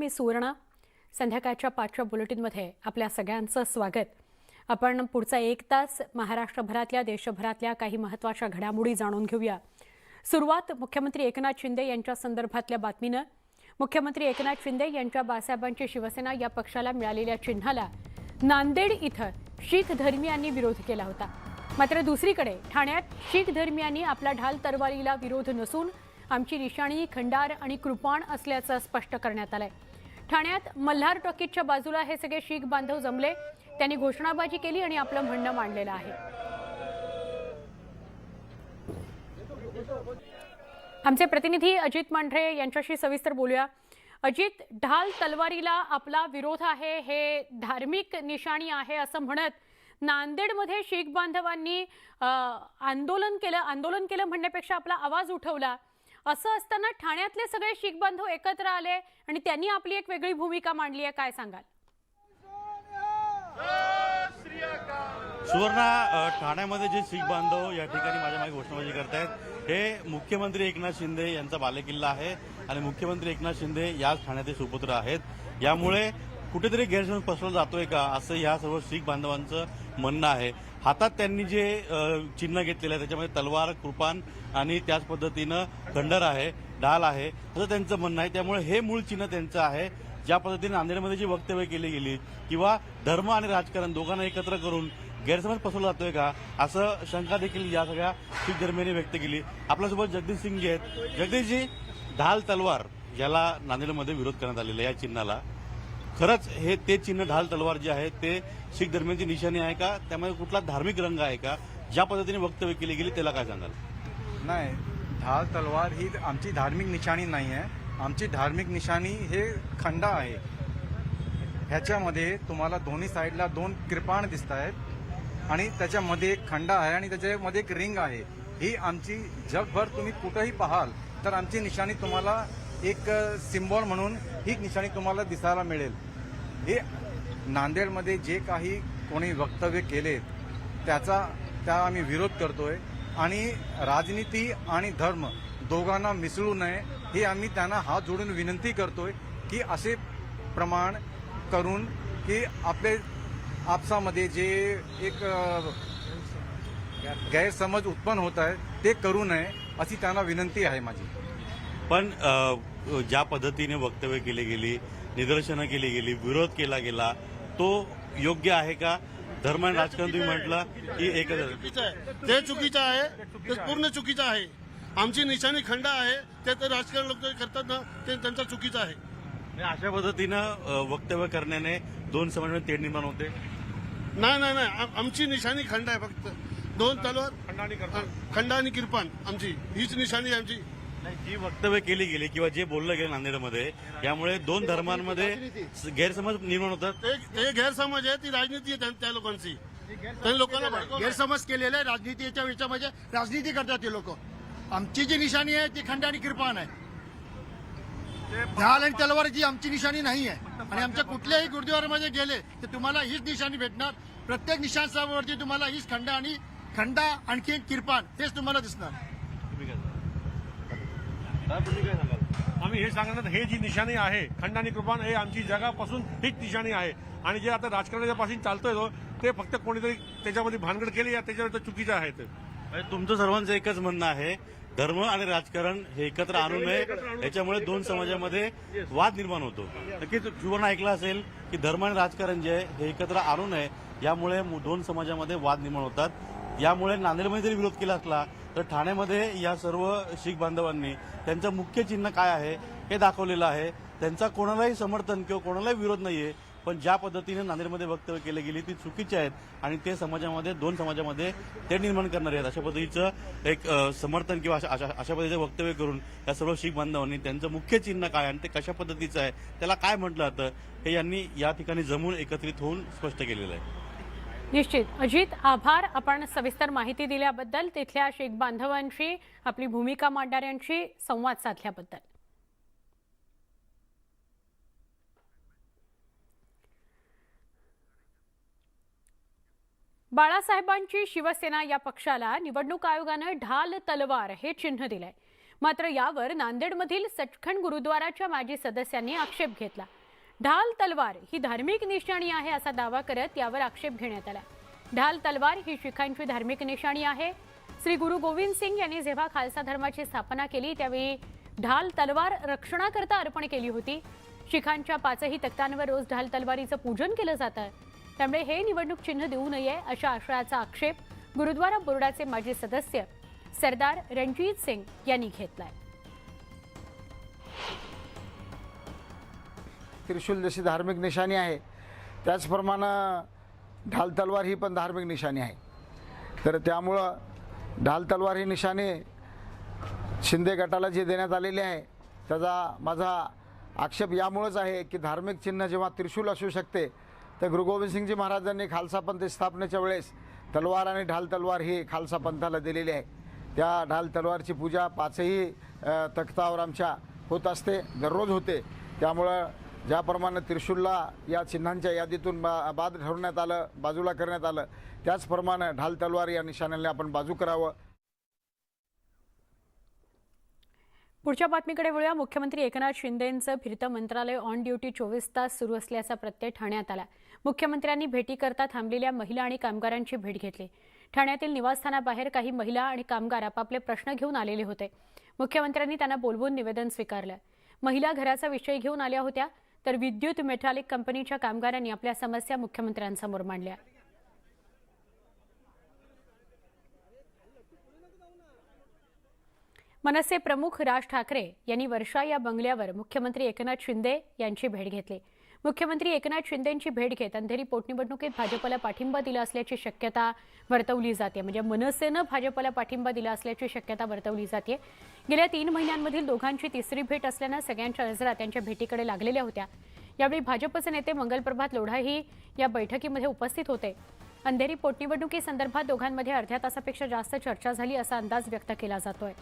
मी सुवर्ण. संध्याकाळच्या 5च्या बुलेटिनमध्ये आपल्या सगळ्यांचं स्वागत. आपण पुढचा 1 तास महाराष्ट्रभरातल्या देशभरातल्या काही महत्त्वाच्या घडामोडी जाणून घेऊया. सुरुवात मुख्यमंत्री एकनाथ शिंदे यांच्या संदर्भातल्या बातमीनं. मुख्यमंत्री एकनाथ शिंदे यांच्या बाळासाहेबांची शिवसेना या पक्षाला मिळालेल्या चिन्हाला नांदेड इथं शीख धर्मीयांनी विरोध केला होता. मात्र दुसरीकडे ठाण्यात शीख धर्मीयांनी आपला ढाल तरवारीला विरोध नसून आमची निशाणी खंडार आणि कृपाण असल्याचं स्पष्ट करण्यात आलंय. ठाण्यात मल्हार टॉकीजच्या बाजूला हे सगळे शीख बांधव जमले. त्यांनी घोषणाबाजी केली आणि आपलं म्हणणं मांडलेलं आहे. आमचे प्रतिनिधी अजित मांढरे यांच्याशी सविस्तर बोलूया. अजित, ढाल तलवारीला आपला विरोध आहे, हे धार्मिक निशाणी आहे असं म्हणत नांदेडमध्ये शीख बांधवांनी आंदोलन केलं म्हणण्यापेक्षा आपला आवाज उठवला. असं असताना ठाण्यातले सगळे शीख बांधव एकत्र आले आणि त्यांनी आपली एक वेगळी भूमिका मांडली आहे. काय सांगाल? सुवर्णा, ठाण्यामध्ये जे शीख बांधव या ठिकाणी माझ्या मागे घोषणाबाजी करतायत हे मुख्यमंत्री एकनाथ शिंदे यांचा बालेकिल्ला आहे आणि मुख्यमंत्री एकनाथ शिंदे याच ठाण्याचे सुपुत्र आहेत. यामुळे कुठेतरी गैरसमज पसरवला जातोय का असं या सर्व शीख बांधवांचं म्हणणं आहे. हातात त्यांनी जे चिन्ह घेतलेलं आहे त्याच्यामध्ये तलवार, कृपान आणि त्याच पद्धतीनं खंडर आहे, ढाल आहे असं त्यांचं म्हणणं आहे. त्यामुळे हे मूळ चिन्ह त्यांचं आहे. ज्या पद्धतीने नांदेडमध्ये जी वक्तव्य केली गेली किंवा धर्म आणि राजकारण दोघांना एकत्र करून गैरसमज पसरवला जातोय का असं शंका देखील या सगळ्या शीख धर्मियांनी व्यक्त केली. आपल्यासोबत जगदीश सिंग जी आहेत. जगदीशजी, ढाल तलवार याला नांदेडमध्ये विरोध करण्यात आलेला या चिन्हाला, खरंच हे ते चिन्ह ढाल तलवार जे आहे ते शीख धर्मियांची निशाणी आहे का? त्यामध्ये कुठला धार्मिक रंग आहे का? ज्या पद्धतीने वक्तव्य केली गेली त्याला काय सांगाल? नाही, ढाल तलवार ही आमची धार्मिक निशाणी नाही आहे. आमची धार्मिक निशाणी हे खंडा आहे. ह्याच्यामध्ये तुम्हाला दोन्ही साईडला 2 कृपाण दिसत आहेत आणि त्याच्यामध्ये एक खंडा आहे आणि त्याच्यामध्ये एक रिंग आहे. ही आमची जगभर तुम्ही कुठंही पाहाल तर आमची निशाणी तुम्हाला एक सिम्बॉल म्हणून ही निशाणी तुम्हाला दिसायला मिळेल. हे नांदेडमध्ये जे काही कोणी वक्तव्य केले त्या आम्ही विरोध करतोय आणि राजनीती आणि धर्म दोघांना मिसळू नये हे आम्ही त्यांना हात जोडून विनंती करतोय की असे प्रमाण करून की आपसामध्ये जे एक गैरसमज उत्पन्न होत आहे ते करू नये अशी त्यांना विनंती आहे माझी. पण ज्या पद्धतीने वक्तव्य केली गेली, निदर्शनं केली गेली, विरोध केला गेला, तो योग्य आहे का? धर्म आणि राजकारण तुम्ही म्हटलं की एकच ते चुकीचं आहे, ते पूर्ण चुकीचं आहे. आमची निशाणी खंडा आहे, ते तर राजकारण लोक करतात ना, ते त्यांचं चुकीचं आहे. अशा पद्धतीनं वक्तव्य करण्याने 2 समाजामध्ये तेढ निर्माण होते. नाही, आमची निशाणी खंडा आहे. फक्त 2 तलवार, खंडा आणि किरपान आमची हीच निशाणी आहे आमची. जी वक्तव्य केली गेली किंवा जे बोललं गेलं नांदेडमध्ये यामुळे 2 धर्मांमध्ये गैरसमज निर्माण होतात. ते गैरसमज आहे, ती राजनीती आहे त्या लोकांची. त्या लोकांना गैरसमज केलेला आहे राजनीतीच्या विषयामध्ये. राजनीती करतात ते लोक. आमची जी निशाणी आहे ती खंड आणि किरपान आहे. ढाल आणि तलवारची आमची निशाणी नाही आहे आणि आमच्या कुठल्याही गुरुद्वारामध्ये गेले तर तुम्हाला हीच निशाणी भेटणार. प्रत्येक निशाणावरती तुम्हाला हीच खंडा आणखी किरपान हेच तुम्हाला दिसणार. आम्ही हे सांगणार हे जी निशाणी आहे खंड आणि कृपान हे आमची जगापासून हीच निशाणी आहे आणि जे आता राजकारणाच्या पासून चालतोय ते फक्त कोणीतरी त्याच्यामध्ये भानगड केली या त्याच्यावर चुकीचं आहे. तुमचं सर्वांचं एकच म्हणणं आहे, धर्म आणि राजकारण हे एकत्र आणू नये, याच्यामुळे 2 समाजामध्ये वाद निर्माण होतो. नक्कीच सुवर्ण ऐकलं असेल की धर्म आणि राजकारण जे आहे हे एकत्र आणू नये, यामुळे 2 समाजामध्ये वाद निर्माण होतात. यामुळे नांदेडमध्ये जरी विरोध केला असला तर ठाण्यामध्ये या सर्व शीख बांधवांनी त्यांचं मुख्य चिन्ह काय आहे हे दाखवलेलं आहे. त्यांचा कोणालाही समर्थन किंवा कोणालाही विरोध नाहीये, पण ज्या पद्धतीने नांदेडमध्ये वक्तव्य केली गेली ती चुकीची आहेत आणि ते समाजामध्ये 2 समाजामध्ये ते निर्माण करणारे आहेत. अशा पद्धतीचं एक समर्थन किंवा अशा पद्धतीचं वक्तव्य करून या सर्व शीख बांधवांनी त्यांचं मुख्य चिन्ह काय आणि ते कशा पद्धतीचं आहे, त्याला काय म्हटलं जातं हे यांनी या ठिकाणी जमून एकत्रित होऊन स्पष्ट केलेलं आहे. निश्चित. अजित, आभार. आपण सविस्तर माहिती दिल्याबद्दल, तिथल्या शीख बांधवांशी आपली भूमिका मांडणाऱ्यांशी संवाद साधल्याबद्दल. बाळासाहेबांची शिवसेना या पक्षाला निवडणूक आयोगानं ढाल तलवार हे चिन्ह दिलंय. मात्र यावर नांदेडमधील सचखंड गुरुद्वाराच्या माजी सदस्यांनी आक्षेप घेतला. ढाल तलवार ही धार्मिक निशाणी आहे असा दावा करत यावर आक्षेप घेण्यात आला. ढाल तलवार ही शीखांची धार्मिक निशाणी आहे. श्री गुरु गोविंद सिंग यांनी जेव्हा खालसा धर्माची स्थापना केली त्यावेळी ढाल तलवार रक्षणाकरता अर्पण केली होती. शीखांच्या 5ही तख्तांवर रोज ढाल तलवारीचं पूजन केलं जातं. त्यामुळे हे निवडणूक चिन्ह देऊ नये अशा आशयाचा आक्षेप गुरुद्वारा बोर्डाचे माजी सदस्य सरदार रणजीत सिंग यांनी घेतलाय. त्रिशूल जशी धार्मिक निशाणी आहे त्याचप्रमाणे ढाल तलवार ही पण धार्मिक निशाणी आहे. तर त्यामुळं ढाल तलवार ही निशाणी शिंदे गटाला जी देण्यात आलेली आहे त्याचा माझा आक्षेप यामुळेच आहे की धार्मिक चिन्ह जेव्हा त्रिशूल असू शकते तर गुरु गोविंद सिंगजी महाराजांनी खालसा पंथ स्थापनेच्या वेळेस तलवार आणि ढाल तलवार ही खालसा पंथाला दिलेली आहे. त्या ढाल तलवारची पूजा 5ही तख्तावर आमच्या होत असते, दररोज होते. त्यामुळं ज्याप्रमाणे त्रिशूलला या चिन्हांच्या यादीतून बाद ठरवण्यात आलं, बाजूला करण्यात आलं, त्याचप्रमाणे ढाल तलवार या निशाण्याला आपण बाजू करावं. पुढच्या बातमीकडे वळूया. मुख्यमंत्री एकनाथ शिंदेंचं फिरतं मंत्रालय ऑन ड्युटी 24 तास सुरू असल्याचा प्रत्यय ठाण्यात आला. मुख्यमंत्र्यांनी भेटीकरता थांबलेल्या महिला आणि कामगारांची भेट घेतली. ठाण्यातील निवासस्थानाबाहेर काही महिला आणि कामगार आपापले प्रश्न घेऊन आलेले होते. मुख्यमंत्र्यांनी त्यांना बोलवून निवेदन स्वीकारलं. महिला घराचा विषय घेऊन आल्या होत्या तर विद्युत मेटॅलिक कंपनीच्या कामगारांनी आपल्या समस्या मुख्यमंत्र्यांसमोर मांडल्या. मनसे प्रमुख राज ठाकरे यांनी वर्षा या बंगल्यावर मुख्यमंत्री एकनाथ शिंदे यांची भेट घेतली. मुख्यमंत्री एकनाथ शिंदेंची भेट घेत अंधेरी पोटनिवडणुकीत भाजपला पाठिंबा दिला असल्याची शक्यता वर्तवली जाते. म्हणजे मनसेनं भाजपला पाठिंबा दिला असल्याची शक्यता वर्तवली जाते. गेल्या 3 महिन्यांमधील दोघांची तिसरी भेट असल्यानं सगळ्यांच्या नजरा त्यांच्या भेटीकडे लागलेल्या होत्या. यावेळी भाजपचे नेते मंगलप्रभात लोढाही या बैठकीमध्ये उपस्थित होते. अंधेरी पोटनिवडणुकीसंदर्भात दोघांमध्ये अर्ध्या तासापेक्षा जास्त चर्चा झाली असा अंदाज व्यक्त केला जातोय.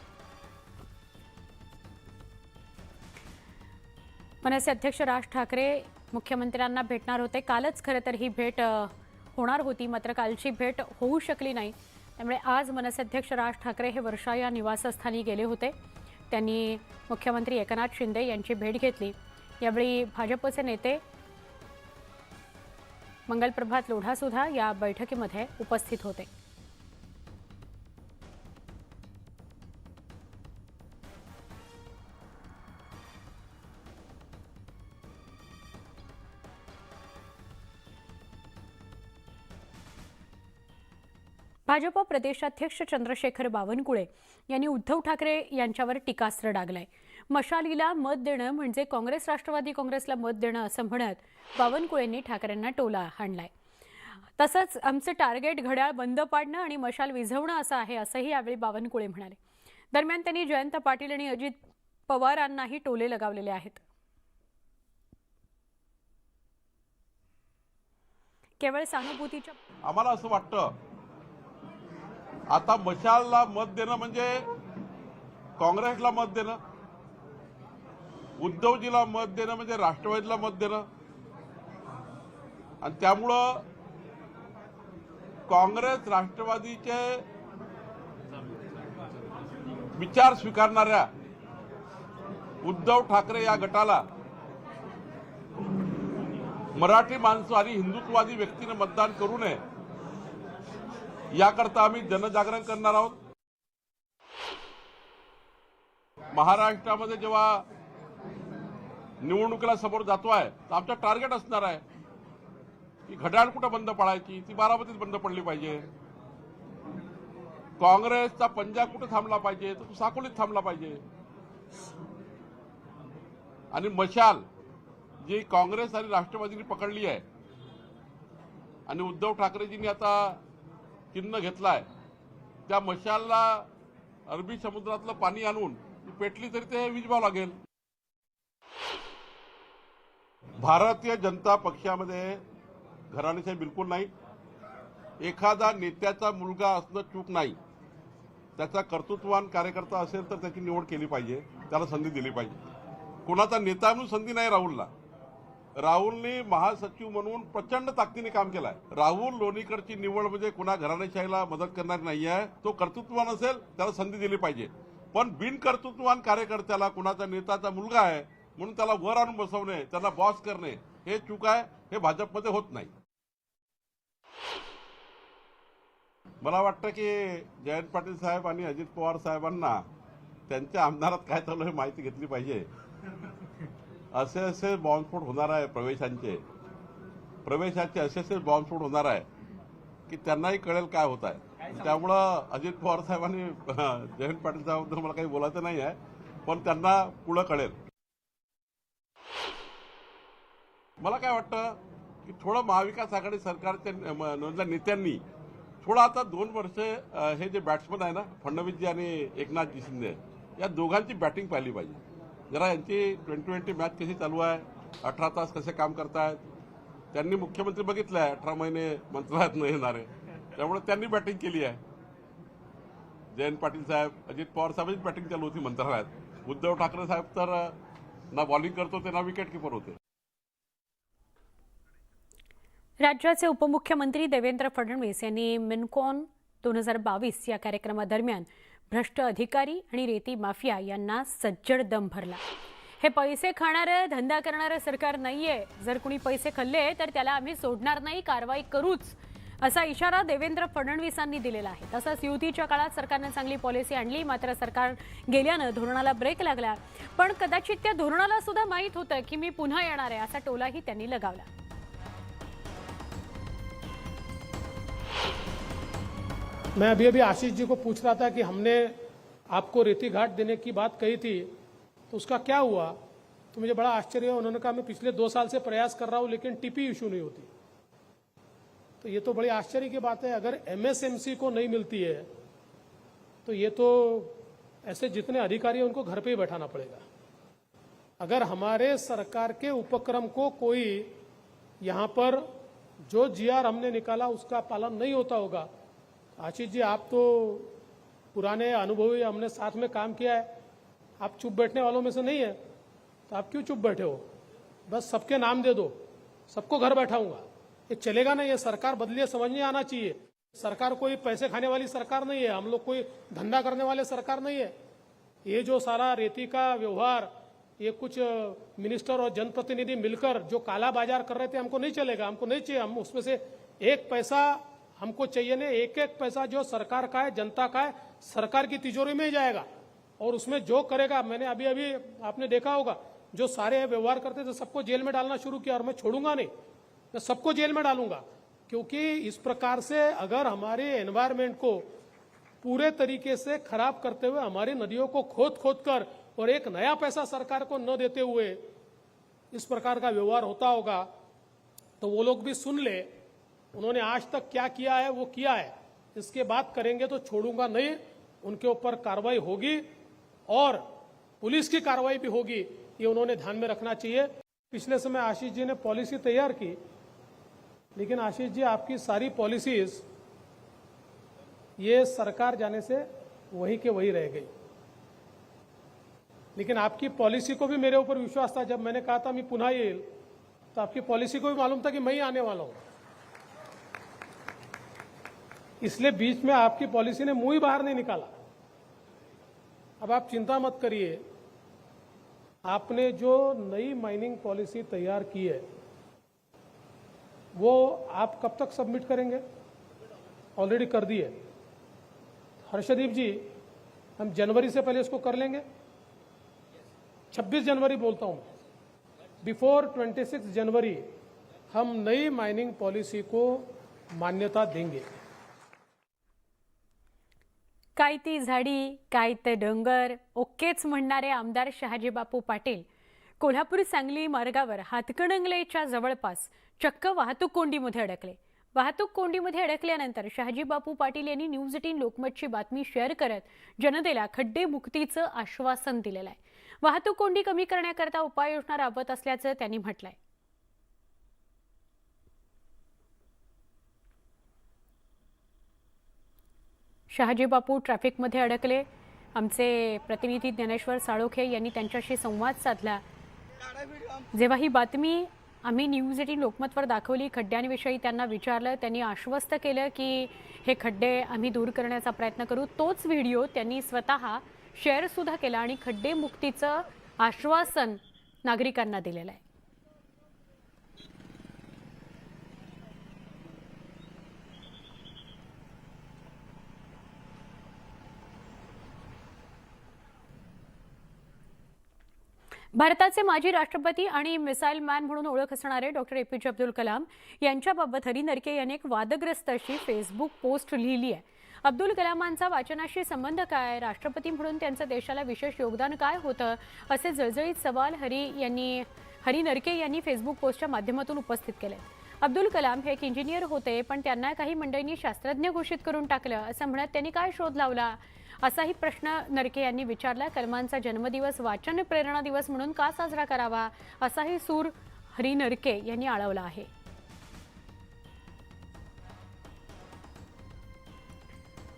मनसे अध्यक्ष राज ठाकरे मुख्यमंत्र्यांना भेटणार होते. कालच खरं तर ही भेट होणार होती, मात्र कालची भेट होऊ शकली नाही. त्यामुळे आज मनसे अध्यक्ष राज ठाकरे हे वर्षा या निवासस्थानी गेले होते. त्यांनी मुख्यमंत्री एकनाथ शिंदे यांची भेट घेतली. यावेळी भाजपचे नेते मंगलप्रभात लोढा सुद्धा या बैठकीमध्ये उपस्थित होते. भाजप प्रदेशाध्यक्ष चंद्रशेखर बावनकुळे यांनी उद्धव ठाकरे यांच्यावर टीकास्त्र डागलंय. मशालीला मत देणं म्हणजे काँग्रेस राष्ट्रवादी काँग्रेसला मत देणं असं म्हणत बावनकुळेंनी ठाकरेंना टोला हाणलाय. तसंच आमचं टार्गेट घड्याळ बंद पाडणं आणि मशाल विझवणं असं आहे असंही यावेळी बावनकुळे म्हणाले. दरम्यान त्यांनी जयंत पाटील आणि अजित पवारांनाही टोले लगावलेले आहेत. केवळ सहानुभूतीच्या आम्हाला असं वाटतं आता मशालला मत देणं म्हणजे काँग्रेसला मत देणं, उद्धवजीला मत देणं म्हणजे राष्ट्रवादीला मत देणं. आणि त्यामुळं काँग्रेस राष्ट्रवादीचे विचार स्वीकारणाऱ्या उद्धव ठाकरे या गटाला मराठी माणसं आणि हिंदुत्ववादी व्यक्तीने मतदान करू नये याकरता आम्ही जनजागरण करणार आहोत. महाराष्ट्रामध्ये जेव्हा निवडणुकीला समोर जातोय तर आमचा टार्गेट असणार आहे की घड्याळ कुठं बंद पडायची, ती बारामतीत बंद पडली पाहिजे. काँग्रेसचा पंजा कुठं थांबला पाहिजे, तो साकोलीत थांबला पाहिजे. आणि मशाल जी काँग्रेस आणि राष्ट्रवादीने पकडली आहे आणि उद्धव ठाकरेजींनी आता चिन्ह घेतलाय, त्या मशालला अरबी समुद्रातलं पाणी आणून पेटली तरी ते विझवावं लागेल. भारतीय जनता पक्षामध्ये घराणेशाही बिलकुल नाही. एखादा नेत्याचा मुलगा असणं चूक नाही. त्याचा कर्तृत्ववान कार्यकर्ता असेल तर त्याची निवड केली पाहिजे, त्याला संधी दिली पाहिजे. कोणाचा नेता म्हणून संधी नाही राहुलला. राहुलने महासचिव म्हणून प्रचंड ताकदीने काम केलंय. राहुल लोणीकरची निवड म्हणजे कुणा घराणेशाहीला मदत करणार नाही आहे. तो कर्तृत्ववान असेल त्याला संधी दिली पाहिजे. पण बिनकर्तृत्ववान कार्यकर्त्याला कुणाचा नेताचा मुलगा आहे म्हणून त्याला वर आणून बसवणे, त्याला बॉस करणे हे चूक आहे. हे भाजपमध्ये होत नाही. मला वाटतं की जयंत पाटील साहेब आणि अजित पवार साहेबांना त्यांच्या आमदारात काय चालू आहे माहिती घेतली पाहिजे. असे बॉम्बस्फोट होणार आहे प्रवेशाचे असे बॉम्बस्फोट होणार आहे की त्यांनाही कळेल काय होत आहे. त्यामुळं अजित पवार साहेबांनी जयंत पाटील साहेबांबद्दल मला काही बोलायचं नाही आहे, पण त्यांना पुढं कळेल. मला काय वाटतं की थोडं महाविकास आघाडी सरकारच्या नेत्यांनी थोडं आता 2 वर्ष हे जे बॅट्समन आहे ना फडणवीसजी आणि एकनाथजी शिंदे या दोघांची बॅटिंग पाहिली पाहिजे. जरा यांची 2020 मॅच कशी चालू आहे, 18 तास कसे काम करतायत. त्यांनी मुख्यमंत्री बघितलं आहे 18 महिने मंत्रालयात न येणारे, त्यामुळे त्यांनी बॅटिंग केली आहे. जयंत पाटील साहेब, अजित पवार साहेबांची बॅटिंग चालू होती मंत्रालयात. उद्धव ठाकरे साहेब तर ना बॉलिंग करत होते ना विकेट किपर होते. राज्याचे उपमुख्यमंत्री देवेंद्र फडणवीस यांनी मिनकॉन 2022 या कार्यक्रमादरम्यान भ्रष्ट अधिकारी आणि रेती माफिया यांना सज्जड दम भरला. हे पैसे खाणारं धंदा करणारं सरकार नाहीये. जर कुणी पैसे खाल्ले तर त्याला आम्ही सोडणार नाही, कारवाई करूच, असा इशारा देवेंद्र फडणवीसांनी दिलेला आहे. तसंच युतीच्या काळात सरकारने चांगली पॉलिसी आणली, मात्र सरकार गेल्यानं धोरणाला ब्रेक लागला. पण कदाचित त्या धोरणाला सुद्धा माहीत होतं की मी पुन्हा येणार आहे, असा टोलाही त्यांनी लगावला. मैं अभी आशीष जी को पूछ रहा था कि हमने आपको रेती घाट देने की बात कही थी, तो उसका क्या हुआ. तो मुझे बड़ा आश्चर्य हुआ. उन्होंने कहा मैं पिछले 2 साल से प्रयास कर रहा हूं लेकिन टीपी इशू नहीं होती. तो ये तो बड़ी आश्चर्य की बात है. अगर एमएसएमसी को नहीं मिलती है तो ये तो ऐसे जितने अधिकारी हैं उनको घर पे ही बैठाना पड़ेगा. अगर हमारे सरकार के उपक्रम को कोई यहाँ पर जो जीआर हमने निकाला उसका पालन नहीं होता होगा. आशीष जी, आप तो पुराने अनुभवी, हमने साथ में काम किया है, आप चुप बैठने वालों में से नहीं है, तो आप क्यों चुप बैठे हो. बस सबके नाम दे दो, सबको घर बैठाऊंगा. ये चलेगा नहीं. ये सरकार बदलिए, समझ में आना चाहिए. सरकार कोई पैसे खाने वाली सरकार नहीं है, हम लोग कोई धंधा करने वाले सरकार नहीं है. ये जो सारा रेती का व्यवहार, ये कुछ मिनिस्टर और जनप्रतिनिधि मिलकर जो काला बाजार कर रहे थे, हमको नहीं चलेगा, हमको नहीं चाहिए. हम उसमें से एक पैसा हमको चाहिए नहीं. एक एक पैसा जो सरकार का है, जनता का है, सरकार की तिजोरी में ही जाएगा. और उसमें जो करेगा, मैंने अभी आपने देखा होगा, जो सारे व्यवहार करते थे सबको जेल में डालना शुरू किया. और मैं छोड़ूंगा नहीं, मैं सबको जेल में डालूंगा. क्योंकि इस प्रकार से अगर हमारे एनवायरमेंट को पूरे तरीके से खराब करते हुए, हमारी नदियों को खोद कर और एक नया पैसा सरकार को न देते हुए इस प्रकार का व्यवहार होता होगा, तो वो लोग भी सुन ले. उन्होंने आज तक क्या किया है वो किया है. इसके बाद करेंगे तो छोड़ूंगा नहीं. उनके ऊपर कार्रवाई होगी और पुलिस की कार्रवाई भी होगी, ये उन्होंने ध्यान में रखना चाहिए. पिछले समय आशीष जी ने पॉलिसी तैयार की, लेकिन आशीष जी आपकी सारी पॉलिसीज ये सरकार जाने से वही के वही रह गई. लेकिन आपकी पॉलिसी को भी मेरे ऊपर विश्वास था. जब मैंने कहा था मैं पुन्हा येईल, तो आपकी पॉलिसी को भी मालूम था कि मैं ही आने वाला हूं. इसलिए बीच में आपकी पॉलिसी ने मुंह ही बाहर नहीं निकाला. अब आप चिंता मत करिए. आपने जो नई माइनिंग पॉलिसी तैयार की है वो आप कब तक सबमिट करेंगे. ऑलरेडी कर दी है. हर्षदीप जी, हम जनवरी से पहले इसको कर लेंगे. 26 जनवरी बोलता हूं, बिफोर 26 जनवरी हम नई माइनिंग पॉलिसी को मान्यता देंगे. काय ती झाडी, काय ते डोंगर, ओकेच म्हणणारे आमदार शहाजीबापू पाटील कोल्हापूर सांगली मार्गावर हातकणंगलेच्या जवळपास चक्क वाहतूक कोंडीमध्ये अडकले. वाहतूक कोंडीमध्ये अडकल्यानंतर शहाजीबापू पाटील यांनी न्यूज 18 लोकमतची बातमी शेअर करत जनतेला खड्डे मुक्तीचं आश्वासन दिलेलं आहे. वाहतूक कोंडी कमी करण्याकरता उपाययोजना राबवत असल्याचं त्यांनी म्हटलंय. शहाजीबापू ट्रॅफिकमध्ये अडकले. आमचे प्रतिनिधी ज्ञानेश्वर साळोखे यांनी त्यांच्याशी संवाद साधला. जेव्हा ही बातमी आम्ही न्यूज 18 लोकमतवर दाखवली, खड्ड्यांविषयी त्यांना विचारलं, त्यांनी आश्वस्त केलं की हे खड्डे आम्ही दूर करण्याचा प्रयत्न करू. तोच व्हिडिओ त्यांनी स्वतः शेअरसुद्धा केला आणि खड्डेमुक्तीचं आश्वासन नागरिकांना दिलेलं आहे. भारताचे माजी राष्ट्रपती आणि मिसाईल मॅन म्हणून ओळख असणारे डॉक्टर एपीजे अब्दुल कलाम यांच्याबाबत हरी नरके यांनी एक वादग्रस्त अशी फेसबुक पोस्ट लिहिली आहे. अब्दुल कलामांचा वाचनाशी संबंध काय, राष्ट्रपती म्हणून त्यांचं देशाला विशेष योगदान काय होतं, असे जळजळीत सवाल हरी नरके यांनी फेसबुक पोस्टच्या माध्यमातून उपस्थित केले. अब्दुल कलाम हे एक इंजिनियर होते, पण त्यांना काही मंडळींनी शास्त्रज्ञ घोषित करून टाकलं असं म्हणत त्यांनी काय शोध लावला, असाही प्रश्न नरके यांनी विचारला. कलमांचा जन्मदिवस वाचन प्रेरणा दिवस म्हणून का साजरा करावा, असाही सूर हरी नरके यांनी आळवला आहे.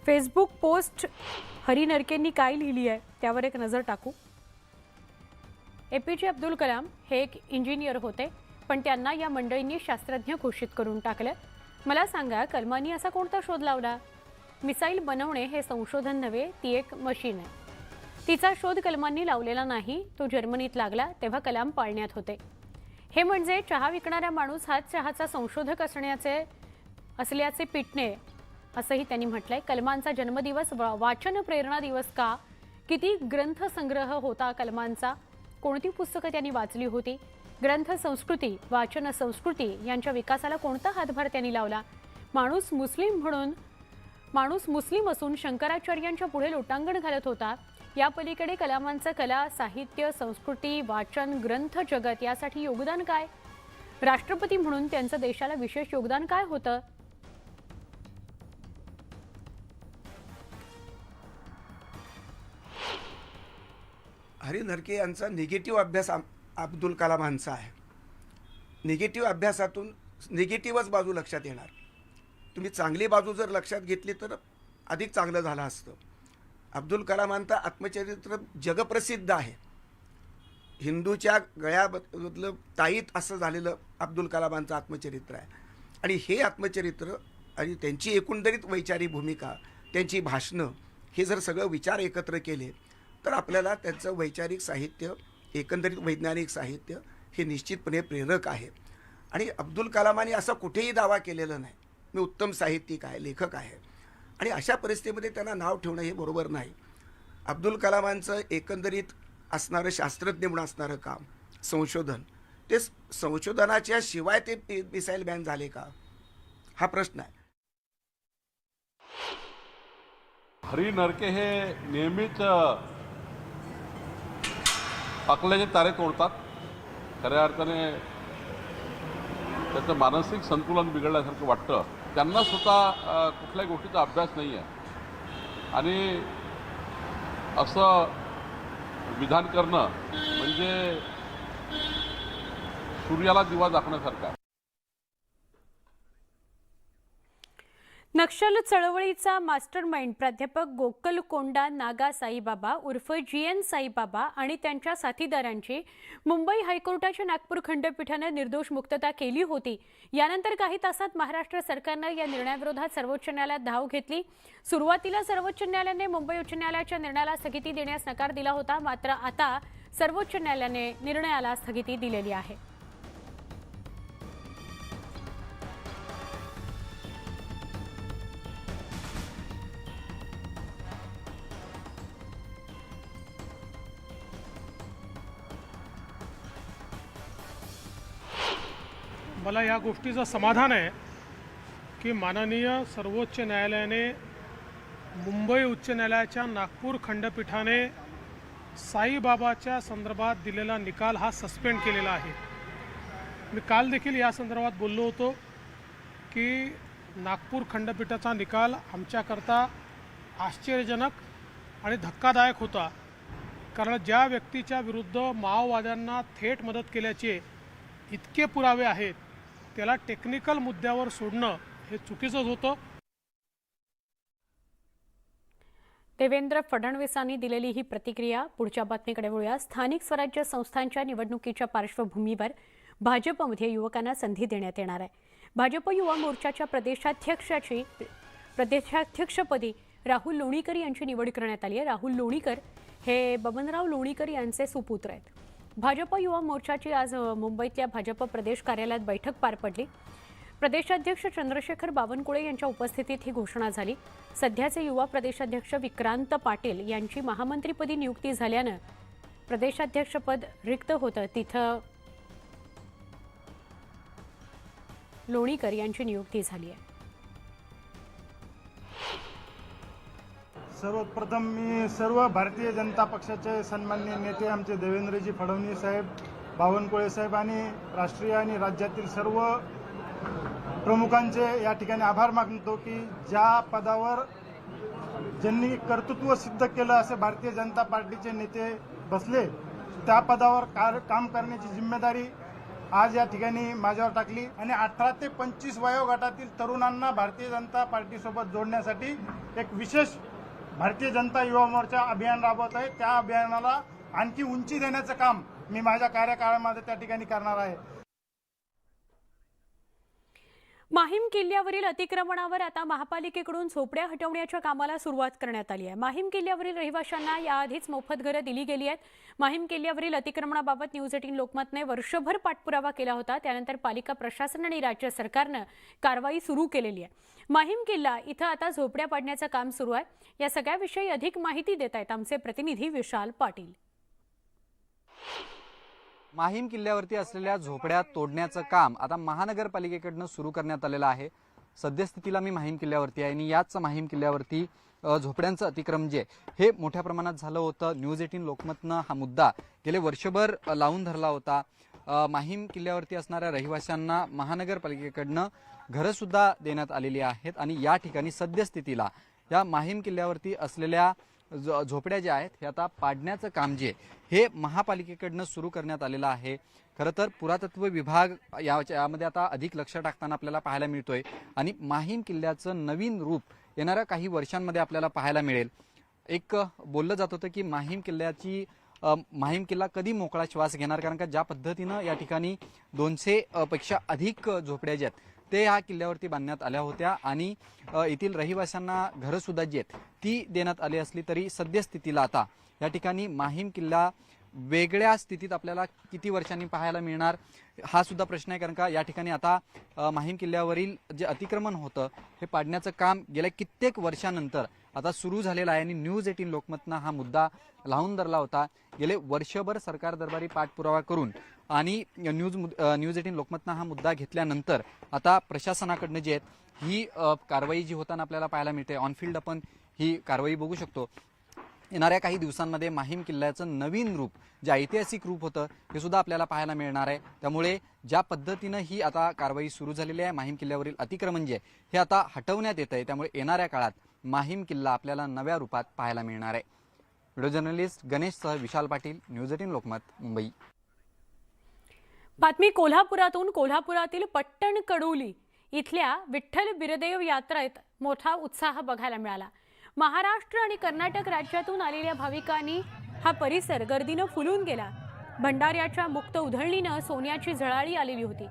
फेसबुक पोस्ट हरी नरकेंनी काय लिहिली आहे त्यावर एक नजर टाकू. एपीजे अब्दुल कलाम हे एक इंजिनियर होते, पण त्यांना या मंडळींनी शास्त्रज्ञ घोषित करून टाकलं. मला सांगा, कलमांनी असा कोणता शोध लावला? मिसाईल बनवणे हे संशोधन नव्हे, ती एक मशीन आहे. तिचा शोध कलमांनी लावलेला नाही, तो जर्मनीत लागला तेव्हा कलाम पाळण्यात होते. हे म्हणजे चहा विकणारा माणूस हाच चहाचा संशोधक असल्याचे पिटणे, असंही त्यांनी म्हटलंय. कलमांचा जन्मदिवस वाचन प्रेरणा दिवस का? किती ग्रंथसंग्रह होता कलमांचा? कोणती पुस्तकं त्यांनी वाचली होती? ग्रंथ संस्कृती, वाचन संस्कृती यांच्या विकासाला कोणता हातभार त्यांनी लावला? माणूस मुस्लिम असून शंकराचार्यांच्या पुढे लोटांगण घालत होता. या पलीकडे कलामांचं कला, साहित्य, संस्कृती, वाचन, ग्रंथ जगत यासाठी योगदान काय? राष्ट्रपती म्हणून त्यांचं देशाला विशेष योगदान काय होतं? हरी नरके यांचा निगेटिव्ह अभ्यास अब्दुल कलामांचा आहे. निगेटिव्ह अभ्यासातून निगेटिव्हच बाजू लक्षात येणार. तुम्ही चांगली बाजू जर लक्षात घेतली तर अधिक चांगलं झालं असतं. अब्दुल कलामांचं आत्मचरित्र जगप्रसिद्ध आहे. हिंदूच्या गळ्याबद्दल ताईत असं झालेलं अब्दुल कलामांचं आत्मचरित्र आहे. आणि हे आत्मचरित्र आणि त्यांची एकंदरीत वैचारिक भूमिका, त्यांची भाषणं, हे जर सगळं विचार एकत्र केले तर आपल्याला त्यांचं वैचारिक साहित्य, एकंदरीत वैज्ञानिक साहित्य हे निश्चितपणे प्रेरक आहे. आणि अब्दुल कलामांनी असा कुठेही दावा केलेला नाही मी उत्तम साहित्यिक आहे, लेखक आहे. आणि अशा परिस्थितीमध्ये त्यांना नाव ठेवणं हे बरोबर नाही. अब्दुल कलामांचं एकंदरीत असणारं शास्त्रज्ञ म्हणून असणारं काम, संशोधन, ते संशोधनाच्या शिवाय ते मिसाईल बॅन झाले का, हा प्रश्न आहे. हरी नरके हे नेहमीच अकलेचे तारे तोडतात. खऱ्या अर्थाने त्याचं मानसिक संतुलन बिघडल्यासारखं वाटतं. त्यांना स्वतः कुठल्याही गोष्टीचा अभ्यास नाही आहे आणि असं विधान करणं म्हणजे सूर्याला दिवा दाखवण्यासारखं आहे. नक्षल चळवळीचा मास्टरमाइंड प्राध्यापक गोकलकोंडा नागा साईबाबा उर्फ GN साईबाबा आणि त्यांच्या साथीदारांची मुंबई हायकोर्टाच्या नागपूर खंडपीठाने निर्दोष मुक्तता केली होती. यानंतर काही तासात महाराष्ट्र सरकारने या निर्णयाविरोधात सर्वोच्च न्यायालयात धाव घेतली. सुरुवातीला सर्वोच्च न्यायालयाने मुंबई उच्च न्यायालयाच्या निर्णयाला स्थगिती देण्यास नकार दिला होता, मात्र आता सर्वोच्च न्यायालयाने निर्णयाला स्थगिती दिलेली आहे. मला या गोष्टीचं समाधान आहे की माननीय सर्वोच्च न्यायालयाने मुंबई उच्च न्यायालयाच्या नागपूर खंडपीठाने साईबाबाच्या संदर्भात दिलेला निकाल हा सस्पेंड केलेला आहे. मी काल देखील या संदर्भात बोललो होतो की नागपूर खंडपीठाचा निकाल आमच्याकरता आश्चर्यजनक आणि धक्कादायक होता. कारण ज्या व्यक्तीच्या विरुद्ध माओवाद्यांना थेट मदत केल्याचे इतके पुरावे आहेत त्याला टेक्निकल मुद्द्यावर सोडणं हे चुकीचंच होतं. देवेंद्र फडणवीसांनी दिलेली ही प्रतिक्रिया. पुढच्या बातमीकडे वळूया. स्थानिक स्वराज्य संस्थांच्या निवडणुकीच्या पार्श्वभूमीवर भाजपमध्ये युवकांना संधी देण्यात येणार आहे. भाजप युवा मोर्चाच्या प्रदेशाध्यक्षपदी राहुल लोणीकर यांची निवड करण्यात आली आहे. राहुल लोणीकर हे बबनराव लोणीकर यांचे सुपुत्र आहेत। भाजप युवा मोर्चाची आज मुंबईतल्या भाजप प्रदेश कार्यालयात बैठक पार पडली। प्रदेशाध्यक्ष चंद्रशेखर बावनकुळे यांच्या उपस्थितीत ही घोषणा झाली। सध्याचे युवा प्रदेशाध्यक्ष विक्रांत पाटील यांची महामंत्रीपदी नियुक्ती झाल्यानं प्रदेशाध्यक्षपद रिक्त होतं, तिथं लोणीकर यांची नियुक्ती झाली आहे। सर्वप्रथम मी सर्व भारतीय जनता पक्षाचे सन्माननीय नेते आमचे देवेंद्रजी फडणवीस साहेब, बावनकुळे साहेब आणि राष्ट्रीय आणि राज्यातील सर्व प्रमुखांचे या ठिकाणी आभार मानतो की ज्या पदावर ज्यांनी कर्तृत्व सिद्ध केलं असे भारतीय जनता पार्टीचे नेते बसले, त्या पदावर काम करण्याची जिम्मेदारी आज या ठिकाणी माझ्यावर टाकली आणि 18 ते 25 वयोगटातील तरुणांना भारतीय जनता पार्टीसोबत जोडण्यासाठी एक विशेष भारतीय जनता युवा मोर्चा अभियान राबवत आहे। त्या अभियानाला आणखी उंची देण्याचं काम मी माझ्या कार्यकाळामध्ये त्या ठिकाणी करणार आहे। माहीम किल्ल्यावरील अतिक्रमणावर आता महापालिकेकडून झोपड्या हटवण्याच्या कामाला सुरुवात करण्यात आली आहे। माहीम किल्ल्यावरील रहिवाशांना याआधीच मोफत घरं दिली गेली आहेत। माहीम किल्ल्यावरील अतिक्रमणाबाबत न्यूज 18 लोकमतने वर्षभर पाठपुरावा केला होता, त्यानंतर पालिका प्रशासन आणि राज्य सरकारनं कारवाई सुरू केलेली आहे। माहीम किल्ला इथं आता झोपड्या पाडण्याचं काम सुरू आहे। या सगळ्याविषयी अधिक माहिती देत आहेत आमचे प्रतिनिधी विशाल पाटील। माहीम किल्ल्यावरती असलेल्या झोपड्या तोडण्याचं काम आता महानगरपालिकेकडून सुरू करण्यात आलेलं आहे। सद्यस्थितीला मी माहीम किल्ल्यावरती आहे आणि याच माहीम किल्ल्यावरती झोपड्यांचं अतिक्रमण जे हे मोठ्या प्रमाणात झालं होतं। न्यूज 18 लोकमतनं हा मुद्दा गेले वर्षभर लावून धरला होता। माहीम किल्ल्यावरती असणाऱ्या रहिवाशांना महानगरपालिकेकडनं घरं सुद्धा देण्यात आलेली आहेत आणि या ठिकाणी सद्यस्थितीला या माहीम किल्ल्यावरती असलेल्या झोपड्या ज्या आहेत हे आता पाडण्याचं काम जे हे महापालिकेकडनं सुरू करण्यात आलेलं आहे। खरं तर पुरातत्व विभाग यामध्ये आता अधिक लक्ष टाकताना आपल्याला पाहायला मिळतोय आणि माहीम किल्ल्याचं नवीन रूप येणाऱ्या काही वर्षांमध्ये आपल्याला पाहायला मिळेल। एक बोललं जात होतं की माहीम किल्ला कधी मोकळा श्वास घेणार, कारण का ज्या पद्धतीनं या ठिकाणी 200 पेक्षा अधिक झोपड्या ज्या आहेत ते ह्या किल्ल्यावरती बांधण्यात आल्या होत्या आणि येथील रहिवाशांना घरं सुद्धा जी आहेत ती देण्यात आली असली तरी सद्यस्थितीला आता या ठिकाणी माहीम किल्ला वेगळ्या स्थितीत आपल्याला किती वर्षांनी पाहायला मिळणार हा सुद्धा प्रश्न आहे, कारण का या ठिकाणी आता माहीम किल्ल्यावरील जे अतिक्रमण होतं हे पाडण्याचं काम गेल्या कित्येक वर्षानंतर आता सुरू झालेलं आहे आणि न्यूज 18 लोकमतनं हा मुद्दा लावून धरला होता। गेले वर्षभर सरकार दरबारी पाठपुरावा करून आणि न्यूज 18 लोकमतनं हा मुद्दा घेतल्यानंतर आता प्रशासनाकडनं जे आहेत ही कारवाई जी होताना आपल्याला पाहायला मिळते। ऑनफिल्ड आपण ही कारवाई बघू शकतो। येणाऱ्या काही दिवसांमध्ये माहीम किल्ल्याचं नवीन रूप जे ऐतिहासिक रूप होतं हे सुद्धा आपल्याला पाहायला मिळणार आहे। त्यामुळे ज्या पद्धतीनं ही आता कारवाई सुरू झालेली आहे, माहीम किल्ल्यावरील अतिक्रमण जे हे आता हटवण्यात येत आहे, त्यामुळे येणाऱ्या काळात माहीम किल्ला आपल्याला नव्या रूपात पाहायला मिळणार आहे। Video journalist गणेशसह Vishal Patil, news 18 Lokmat, Mumbai. बातमी कोल्हापुरातील पट्टण कडोली इथल्या विठ्ठल बिरदेव यात्रेत मोठा उत्साह बघायला मिळाला। महाराष्ट्र आणि कर्नाटक राज्यातून आलेल्या भाविकांनी हा परिसर गर्दीनं फुलून गेला। भंडाऱ्याच्या मुक्त उधळणीनं सोन्याची झळाळी आलेली होती।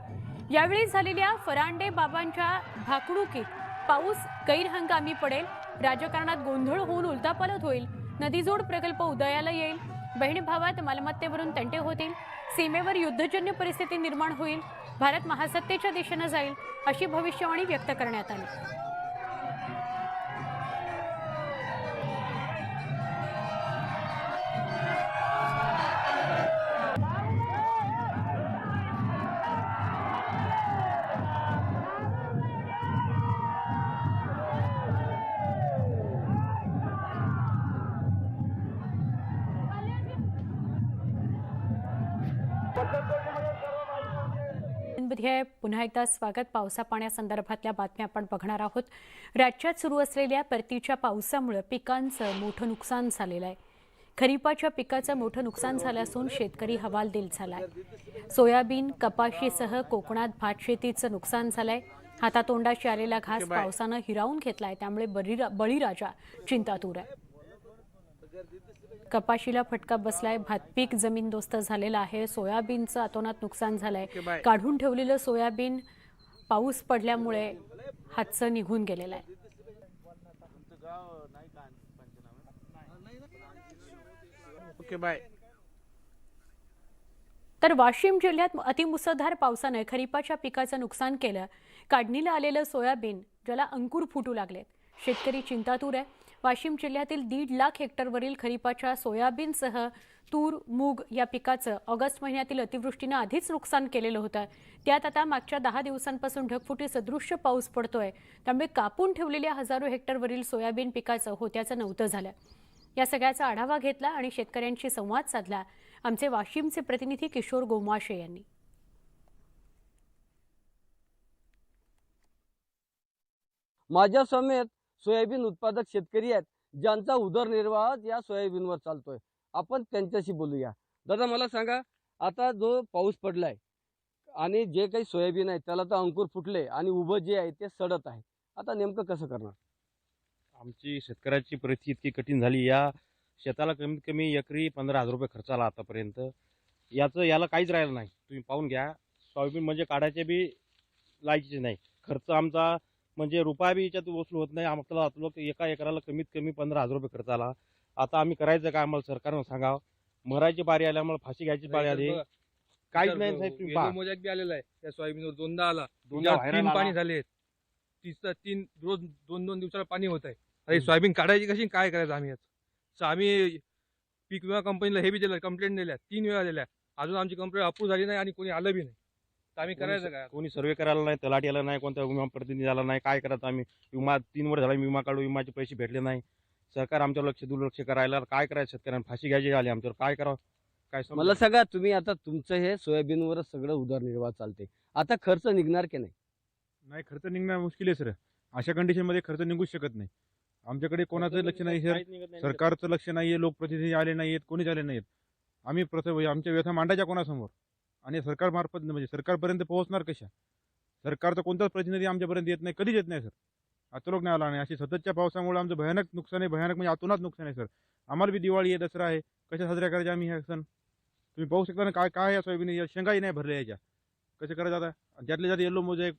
यावेळी झालेल्या फरांडे बाबांच्या भाकणुकीत पाऊस गैरहंगामी पडेल, राजकारणात गोंधळ होऊन उलटापालट होईल, नदीजोड प्रकल्प उदयाला येईल, बहीण भावात मालमत्तेवरून तंटे होतील, सीमेवर युद्धजन्य परिस्थिती निर्माण होईल, भारत महासत्तेच्या दिशेनं जाईल अशी भविष्यवाणी व्यक्त करण्यात आली। मध्ये पुन्हा एकदा स्वागत। पावसा पाण्यासंदर्भातल्या बातम्या आपण बघणार आहोत। राज्यात सुरू असलेल्या परतीच्या पावसामुळे पिकांचं मोठं नुकसान झालेलं आहे। खरीपाच्या पिकाचं मोठं नुकसान झालं असून शेतकरी हवालदिल झालाय। सोयाबीन, कपाशीसह कोकणात भात शेतीचं नुकसान झालंय। हातातोंडाशी आलेला घास पावसानं हिरावून घेतलाय, त्यामुळे बळीराजा चिंतातूर आहे। कपाशीला फटका बसलाय, भातपीक जमीनदोस्त झालेलं आहे। सोयाबीनचं अतोनात नुकसान झालंय। काढून ठेवलेलं सोयाबीन पाऊस पडल्यामुळे हातचं निघून गेलेलं आहे। Okay bye. तर वाशिम जिल्ह्यात अतिमुसळधार पावसाने खरीपाच्या पिकाचं नुकसान केलं. काढणीला आलेलं सोयाबीन ज्याला अंकुर फुटू लागलेत. शेतकरी चिंतातूर आहे. वाशिम जिल्ह्यातील 1.5 लाख हेक्टरवरील खरीपाच्या सोयाबीनसह तूर, मूग या पिकाचं ऑगस्ट महिन्यातील अतिवृष्टीनं आधीच नुकसान केलेलं होतं. त्यात आता मागच्या 10 दिवसांपासून ढगफुटी सदृश्य पाऊस पडतोय. त्यामुळे कापून ठेवलेल्या हजारो हेक्टरवरील सोयाबीन पिकाचं होत्याचं नव्हतं झालं. या सगळ्याचा आढावा घेतला आणि शेतकऱ्यांशी संवाद साधला आमचे वाशिमचे प्रतिनिधी किशोर गोमाशे यांनी. माझ्या समेत सोयाबीन उत्पादक शेतकरी आहेत ज्यांचा उदरनिर्वाह या सोयाबीनवर चालतोय. आपण त्यांच्याशी बोलूया. दादा मला सांगा, आता जो पाऊस पडलाय आणि जे काही सोयाबीन आहे त्याला तर अंकुर फुटले आणि उभं जे आहे ते सडत आहे, आता नेमकं कसं करणार? आमची शेतकऱ्याची परिस्थिती इतकी कठीण झाली. या शेताला कमीत कमी एकरी 15,000 रुपये खर्च आला आतापर्यंत. याला काहीच राहिलं नाही. तुम्ही पाहून घ्या, सोयाबीन म्हणजे काढायचे बी लायकीचे नाही. खर्च आमचा म्हणजे रुपया बी याच्यात वसूल होत नाही. आम्हाला एका एकराला कमीत कमी 15,000 रुपये खर्च आला. आता आम्ही करायचं काय? आम्हाला सरकारनं सांगावं. मरायची बारी आली, आम्हाला फाशी घ्यायची बारी आली. काहीच नाही साहेब. तुम्ही पहा, मोजाक बी आलेला आहे त्या सोयाबीनवर, दोनदा आला. दोनदा व्हायरल आला. पाणी झाले, तीन रोज 2-2 दिवसाला पाणी होत आहे. अरे सोयाबीन काढायची कशी, काय करायचं आम्ही याचं? आम्ही पीक विमा कंपनीला हे बी दिलं, कंप्लेंट दिल्या 3 वेळा दिल्या. अजून आमची कंप्लेंट अप्रूव्ह झाली नाही आणि कोणी आलं बी नाही. तर आम्ही करायचं काय? कोणी सर्वे करायला नाही, तलाठी आला नाही, कोणत्या विमा प्रतिनिधी आला नाही. काय करायचं आम्ही? विमा 3 वर्ष झाला विमा काढू, विमाचे पैसे भेटले नाही. सरकार आमच्यावर दुर्लक्ष करायला. काय करायचं? शेतकऱ्यांना फाशी घ्यायची आली आमच्यावर. काय करावं? काय समजलं? मला सांगा, तुम्ही आता तुमचं हे सोयाबीनवरच सगळं उदरनिर्वाह चालते, आता खर्च निघणार की नाही? नाही, खर्च निघणं मुश्किल आहे सर. अशा कंडिशनमध्ये खर्च निघूच शकत नाही. आमच्याकडे कोणाचं लक्ष नाही सर. सरकारचं लक्ष नाहीये, लोकप्रतिनिधी आले नाहीत, कोणीच आले नाहीत. आम्ही आमच्या व्यथा मांडायच्या कोणासमोर आणि सरकारमार्फत म्हणजे सरकारपर्यंत पोहोचणार कशा? सरकारचा कोणताच प्रतिनिधी आमच्यापर्यंत येत नाही, कधीच येत नाही सर. आता लोक नाही आला नाही. अशी सततच्या पावसामुळे आमचं भयानक नुकसान आहे. भयानक म्हणजे आतूनच नुकसान आहे सर. आम्हाला बी दिवाळी आहे, दसरा आहे, कशा साजऱ्या करायच्या आम्ही ह्या सण? तुम्ही पाहू शकता ना काय काय या सोयाबीन शेंगाही नाही भरल्या याच्या. कसं करायचं आता? ज्यातल्या ज्यात येलो मोजेक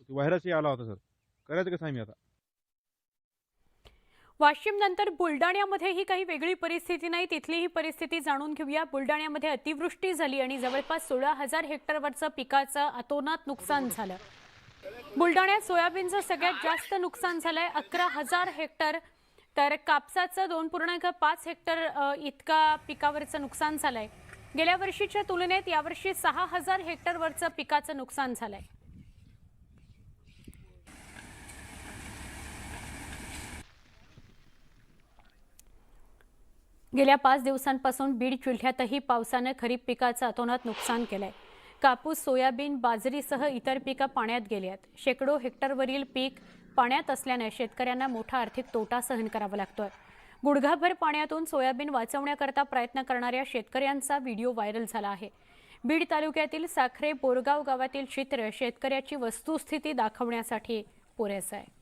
व्हायरसही आला होता सर. करायचं कसं आम्ही आता? वाशिम नंतर बुलडाण्यामध्येही काही वेगळी परिस्थिती नाही. तिथलीही परिस्थिती जाणून घेऊया. बुलडाण्यामध्ये अतिवृष्टी झाली आणि जवळपास 16,000 हेक्टरवरचं पिकाचं अतोनात नुकसान झालं. बुलडाण्यात सोयाबीनचं सगळ्यात जास्त नुकसान झालंय, 11,000 हेक्टर. तर कापसाचं 2.5 हेक्टर इतका पिकावरचं नुकसान झालंय. गेल्या वर्षीच्या तुलनेत यावर्षी 6,000 हेक्टरवरचं पिकाचं नुकसान झालंय. गेल्या 5 दिवसांपासून बीड जिल्ह्यातही पावसाने खरीप पिकाचं अतोनात नुकसान केलंय. कापूस, सोयाबीन, बाजरीसह इतर पिकं पाण्यात गेली आहेत. शेकडो हेक्टरवरील पीक पाण्यात असल्याने शेतकऱ्यांना मोठा आर्थिक तोटा सहन करावा लागतोय. गुडघाभर पाण्यातून सोयाबीन वाचवण्याकरता प्रयत्न करणाऱ्या शेतकऱ्यांचा व्हिडिओ व्हायरल झाला आहे. बीड तालुक्यातील साखरे बोरगाव गावातील चित्र शेतकऱ्याची वस्तुस्थिती दाखवण्यासाठी पुरेसं आहे.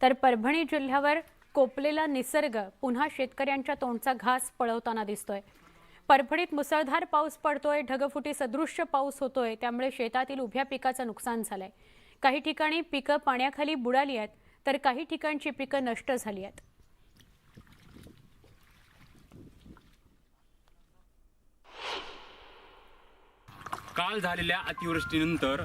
तर परभणी जिल्ह्यावर कोपलेला निसर्ग पुन्हा शेतकऱ्यांच्या तोंडचा घास पळवताना दिसतोय. परभणीत मुसळधार पाऊस पडतोय, ढगफुटी सदृश्य पाऊस होतोय. त्यामुळे शेतातील उभ्या पिकाचं नुकसान झालंय. काही ठिकाणी पिकं पाण्याखाली बुडाली आहेत, तर काही ठिकाणची पिकं नष्ट झाली आहेत. काल झालेल्या अतिवृष्टीनंतर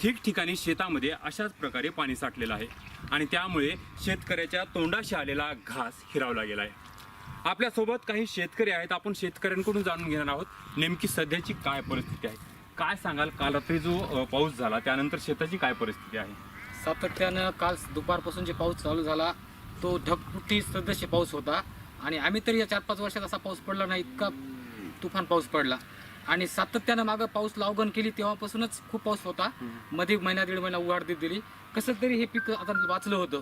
ठिकठिकाणी शेतामध्ये अशाच प्रकारे पाणी साठलेलं आहे आणि त्यामुळे शेतकऱ्याच्या तोंडाशी आलेला घास हिरावला गेला आहे. आपल्यासोबत काही शेतकरी आहेत. आपण शेतकऱ्यांकडून जाणून घेणार आहोत नेमकी सध्याची काय परिस्थिती आहे. काय सांगाल, काल रात्री जो पाऊस झाला त्यानंतर शेताची काय परिस्थिती आहे? सातत्यानं काल दुपारपासून जे पाऊस चालू झाला तो ढगफुटी सदृश्य पाऊस होता आणि आम्ही तरी या 4-5 वर्षात असा पाऊस पडला नाही, इतका तुफान पाऊस पडला. आणि सातत्यानं मागं पाऊस लावगण केली तेव्हापासूनच खूप पाऊस होता. मध्ये महिना 1.5 महिना उघाड देत दिली. कसं तरी हे पीक आता वाचलं होतं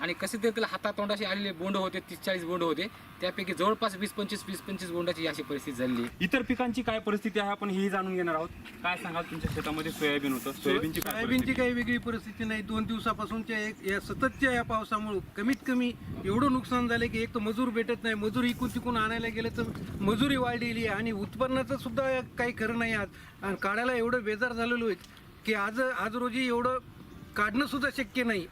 आणि कसे तरी त्याला हातातोंडाशी आलेले बोंड होते, 30-40 बोंड होते. त्यापैकी जवळपास 20-25 बोंडाची अशी परिस्थिती झाली. इतर पिकांची काय परिस्थिती आहे आपण हेही जाणून घेणार आहोत. काय सांगाल, तुमच्या शेतामध्ये सोयाबीन होतं, सोयाबीनची काही वेगळी परिस्थिती नाही. 2 दिवसापासूनच्या या सततच्या या पावसामुळे कमीत कमी एवढं नुकसान झालं की एक तर मजूर भेटत नाही. मजूर इकून तिकून आणायला गेले तर मजुरी वाढलेली आहे आणि उत्पन्नाचं सुद्धा काही खरं नाही. आज आणि काढायला एवढं बेजार झालेलो आहे की आज रोजी एवढं काढणं सुद्धा शक्य नाही.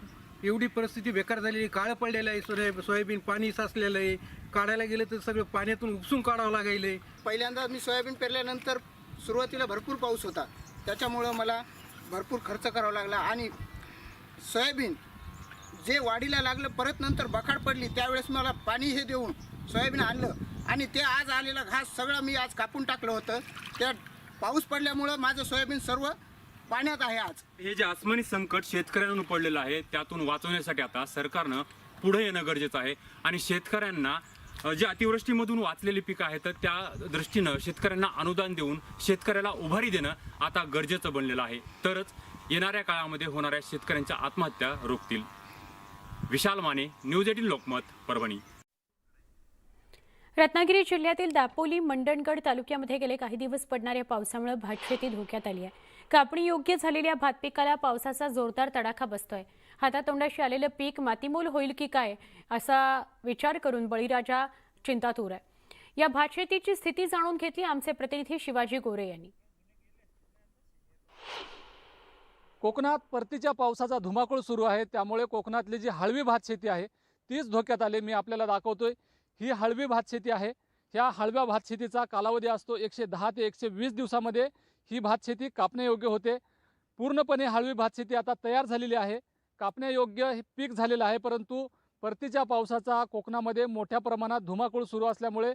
एवढी परिस्थिती बेकार झालेली, काळं पडलेलं आहे सोयाबीन, पाणी साचलेलं आहे, काढायला गेलं तर सगळं पाण्यातून उपसून काढावं लागायलंय. पहिल्यांदा मी सोयाबीन पेरल्यानंतर सुरुवातीला भरपूर पाऊस होता, त्याच्यामुळं मला भरपूर खर्च करावा लागला आणि सोयाबीन जे वाढीला लागलं परत नंतर बखाड पडली त्यावेळेस मला पाणी हे देऊन सोयाबीन आणलं आणि ते आज आलेला घास सगळं मी आज कापून टाकलं होतं. त्या पाऊस पडल्यामुळं माझं सोयाबीन सर्व पाण्यात आहे. आज हे जे आसमानी संकट शेतकऱ्यांना पडलेलं आहे त्यातून वाचवण्यासाठी आता सरकारनं पुढे येणं गरजेचं आहे आणि शेतकऱ्यांना जे अतिवृष्टीमधून वाचलेली पिकं आहेत तर त्या दृष्टीनं शेतकऱ्यांना अनुदान देऊन शेतकऱ्याला उभारी देणं आता गरजेचं बनलेलं आहे. तरच येणाऱ्या काळामध्ये होणाऱ्या शेतकऱ्यांच्या आत्महत्या रोखतील. विशाल माने, न्यूज 18 लोकमत, परभणी. रत्नागिरी जिल्ह्यातील दापोली मंडणगड तालुक्यामध्ये गेले काही दिवस पडणाऱ्या पावसामुळे भातशेती धोक्यात आली आहे. कापणी योग्य झालेल्या भात पिकाला पावसाचा जोरदार तडाखा बसतोय. हातातोंडाशी आलेलं पीक मातीमोल होईल की काय असा विचार करून बळीराजा चिंतातूर आहे. या भातशेतीची स्थिती जाणून घेतली आमचे प्रतिनिधी शिवाजी गोरे यांनी. कोकणात परतीच्या पावसाचा धुमाकूळ सुरू आहे, त्यामुळे कोकणातली जी हळवी भातशेती आहे तीच धोक्यात आली. मी आपल्याला दाखवतोय ही हळवी भातशेती आहे. ह्या हळव्या भातशेतीचा कालावधी असतो 110 ते 120 दिवसामध्ये ही भातशेती कापण्यायोग्य होते. पूर्णपणे हळवी भातशेती आता तयार झालेली आहे, कापण्यायोग्य हे पीक झालेलं आहे. परंतु परतीच्या पावसाचा कोकणामध्ये मोठ्या प्रमाणात धुमाकूळ सुरू असल्यामुळे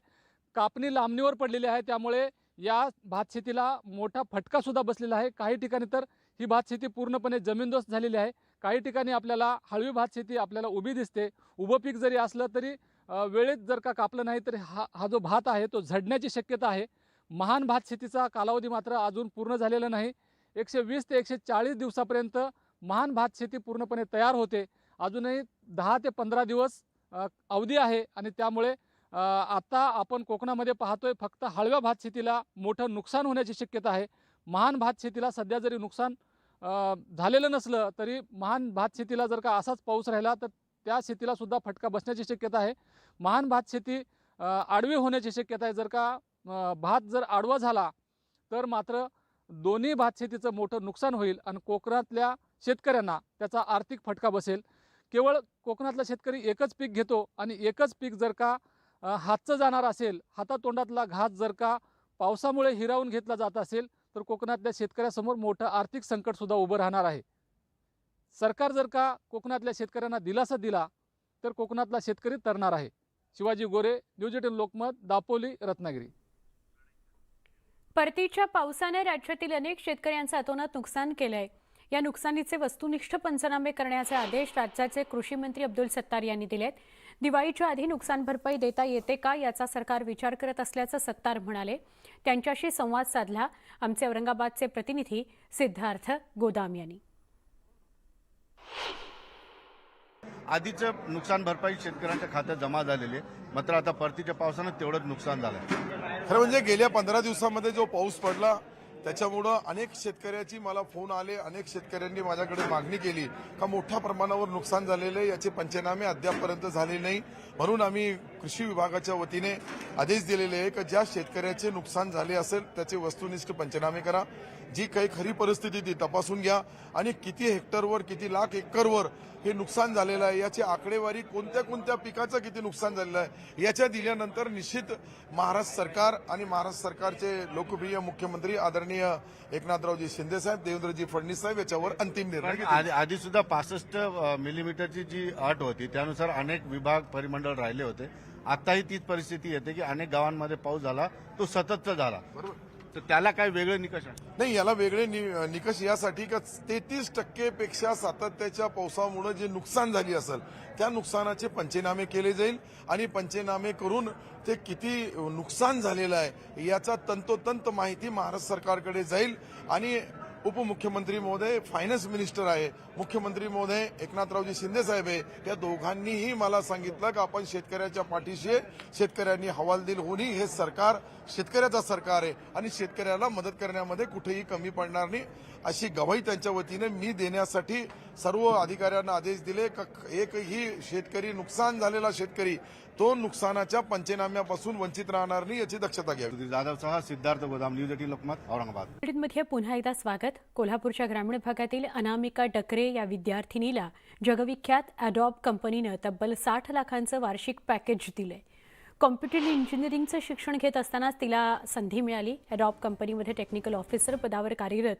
कापणी लांबणीवर पडलेली आहे, त्यामुळे या भातशेतीला मोठा फटकासुद्धा बसलेला आहे. काही ठिकाणी तर ही भातशेती पूर्णपणे जमीनदोस्त झालेली आहे. काही ठिकाणी आपल्याला हळवी भातशेती आपल्याला उभी दिसते. उभं पीक जरी असलं तरी वेळेत जर का कापलं नाही तर हा जो भात आहे तो झडण्याची शक्यता आहे. महान भातशेतीचा कालावधी मात्र अजून पूर्ण झालेला नाही. 120 ते 140 दिवसापर्यंत महान भातशेती पूर्णपणे तयार होते. अजूनही 10 ते 15 दिवस अवधी आहे आणि त्यामुळे आता आपण कोकणामध्ये पाहतोय फक्त हळव्या भातशेतीला मोठं नुकसान होण्याची शक्यता आहे. महान भातशेतीला सध्या जरी नुकसान झालेलं नसलं तरी महान भातशेतीला जर का असाच पाऊस राहिला तर त्या शेतीला सुद्धा फटका बसण्याची शक्यता आहे. महान भातशेती आडवी होण्याची शक्यता आहे. जर का भात जर आडवा झाला तर मात्र दोन्ही भातशेतीचं मोठं नुकसान होईल आणि कोकणातल्या शेतकऱ्यांना त्याचा आर्थिक फटका बसेल. केवळ कोकणातला शेतकरी एकच पीक घेतो आणि एकच पीक जर का हातचं जाणार असेल, हातातोंडातला घास जर का पावसामुळे हिरावून घेतला जात असेल तर कोकणातल्या शेतकऱ्यासमोर मोठं आर्थिक संकटसुद्धा उभं राहणार आहे. सरकार जर का कोकणातल्या शेतकऱ्यांना दिलासा दिला तर कोकणातला शेतकरी तरणार आहे. शिवाजी गोरे, न्यूज 18 लोकमत, दापोली, रत्नागिरी. परतीच्या पावसाने राज्यातील अनेक शेतकऱ्यांचं अतोनात नुकसान केलंय. या नुकसानीचे वस्तुनिष्ठ पंचनामे करण्याचे आदेश राज्याचे कृषी मंत्री अब्दुल सत्तार यांनी दिलेत. दिवाळीच्या आधी नुकसान भरपाई देता येते का याचा सरकार विचार करत असल्याचं सत्तार म्हणाले. त्यांच्याशी संवाद साधला आमचे औरंगाबादचे प्रतिनिधी सिद्धार्थ गोदाम यांनी. आधीचं नुकसान भरपाई शेतकऱ्यांच्या खात्यात जमा झालेली आहे, मात्र आता परतीच्या पावसानं तेवढंच नुकसान झालंय. खरं म्हणजे गेल्या 15 दिवसामध्ये जो पाऊस पडला त्याच्यामुळं अनेक शेतकऱ्याची मला फोन आले, अनेक शेतकऱ्यांनी माझ्याकडे मागणी केली का मोठ्या प्रमाणावर नुकसान झालेले याचे पंचनामे अद्यापपर्यंत झाले नाही. म्हणून आम्ही कृषी विभागाच्या वतीने आदेश दिलेले आहे की ज्या शेतकऱ्याचे नुकसान झाले असेल त्याचे वस्तुनिष्ठ पंचनामे करा. जी काही खरी परिस्थिती ती तपासून घ्या आणि किती हेक्टरवर, किती लाख एकरवर हे नुकसान झालेलं आहे याची आकडेवारी, कोणत्या कोणत्या पिकाचं किती नुकसान झालेलं आहे याच्या दिल्यानंतर निश्चित महाराष्ट्र सरकार आणि महाराष्ट्र सरकारचे लोकप्रिय मुख्यमंत्री आदरणीय एकनाथरावजी शिंदे साहेब, देवेंद्रजी फडणवीस साहेब याच्यावर अंतिम निर्णय घेतील. आधी सुद्धा 65 मिलीमीटरची जी अट होती त्यानुसार अनेक विभाग परिमंडळ राहिले होते. आताही तीच परिस्थिती येते की अनेक गावांमध्ये पाऊस झाला तो सततचा झाला. बरोबर, तर त्याला काय वेगळे निकष आहे? नाही, याला वेगळे निकष यासाठी का 33% पेक्षा सातत्याच्या पावसामुळे जे नुकसान झाली असेल त्या नुकसानाचे पंचनामे केले जाईल आणि पंचनामे करून ते किती नुकसान झालेलं आहे याचा तंतोतंत माहिती महाराष्ट्र सरकारकडे जाईल आणि उपमुख्यमंत्री महोदय, फायनान्स मिनिस्टर आहे, मुख्यमंत्री महोदय एकनाथरावजी शिंदे साहेब आहे, या दोघांनीही मला सांगितलं की आपण शेतकऱ्याच्या पाठीशी आहे. शेतकऱ्यांनी हवालदिल होणी हे सरकार शेतकऱ्याचा सरकार आहे आणि शेतकऱ्याला मदत करण्यामध्ये कुठेही कमी पडणार नाही. अशी गवाही त्यांच्या वतीने मी देण्यासाठी सर्व अधिकाऱ्यांना आदेश दिले का एकही शेतकरी नुकसान झालेला शेतकरी तो नुकसानाच्या पंचनाम्यापासून वंचित राहणार नाही याची दक्षता घ्यावी. जाधवसह सिद्धार्थ गोदाम, न्यूज 18 लोकमत, औरंगाबाद. मध्ये पुन्हा एकदा स्वागत. कोल्हापूरच्या ग्रामीण भागातील अनामिका डकरे या विद्यार्थिनीला जगविख्यात ॲडॉब कंपनीनं तब्बल 60 लाखांचं वार्षिक पॅकेज दिलंय. कॉम्प्युटर इंजिनिअरिंगचं शिक्षण घेत असतानाच तिला संधी मिळाली. ॲडॉब कंपनीमध्ये टेक्निकल ऑफिसर पदावर कार्यरत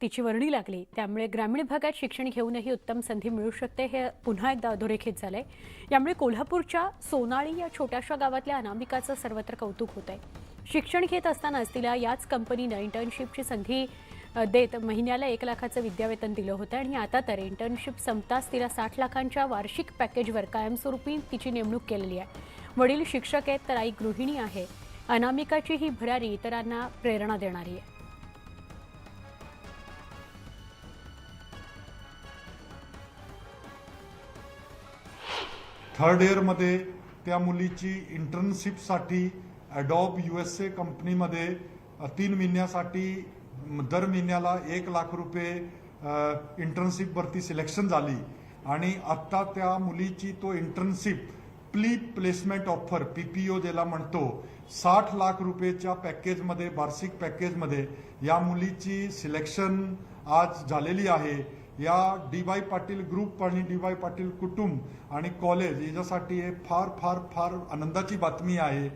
तिची वर्णी लागली. त्यामुळे ग्रामीण भागात शिक्षण घेऊनही उत्तम संधी मिळू शकते हे पुन्हा एकदा अधोरेखित झालंय. यामुळे कोल्हापूरच्या सोनाळी या छोट्याशा गावातल्या अनामिकाचं सर्वत्र कौतुक होत आहे. शिक्षण घेत असतानाच तिला याच कंपनीनं इंटर्नशिपची संधी देत महिन्याला 1 लाखाचं विद्यावेतन दिलं होतं आणि आता तर इंटर्नशिप संपताच तिला 60 लाखांच्या वार्षिक पॅकेजवर कायमस्वरूपी तिची नेमणूक केलेली आहे. वडील शिक्षक आहेत तर आई गृहिणी आहे. अनामिकाची ही भरारी इतरांना प्रेरणा देणारी आहे. थर्ड इयरमध्ये त्या मुलीची इंटर्नशिपसाठी ॲडॉब USA कंपनीमध्ये 3 महिन्यासाठी दर महिन्याला 1 लाख रुपये इंटर्नशिपवरती सिलेक्शन झाली आणि आत्ता त्या मुलीची तो इंटर्नशिप प्लेसमेंट ऑफर PPO ज्याला म्हणतो 60 लाख रुपयेच्या पॅकेजमध्ये वार्षिक पॅकेजमध्ये या मुलीची सिलेक्शन आज झालेली आहे. या DY पाटील ग्रुप आणि DY पाटील कुटुंब आणि कॉलेज याच्यासाठी हे फार फार फार आनंदाची बातमी आहे.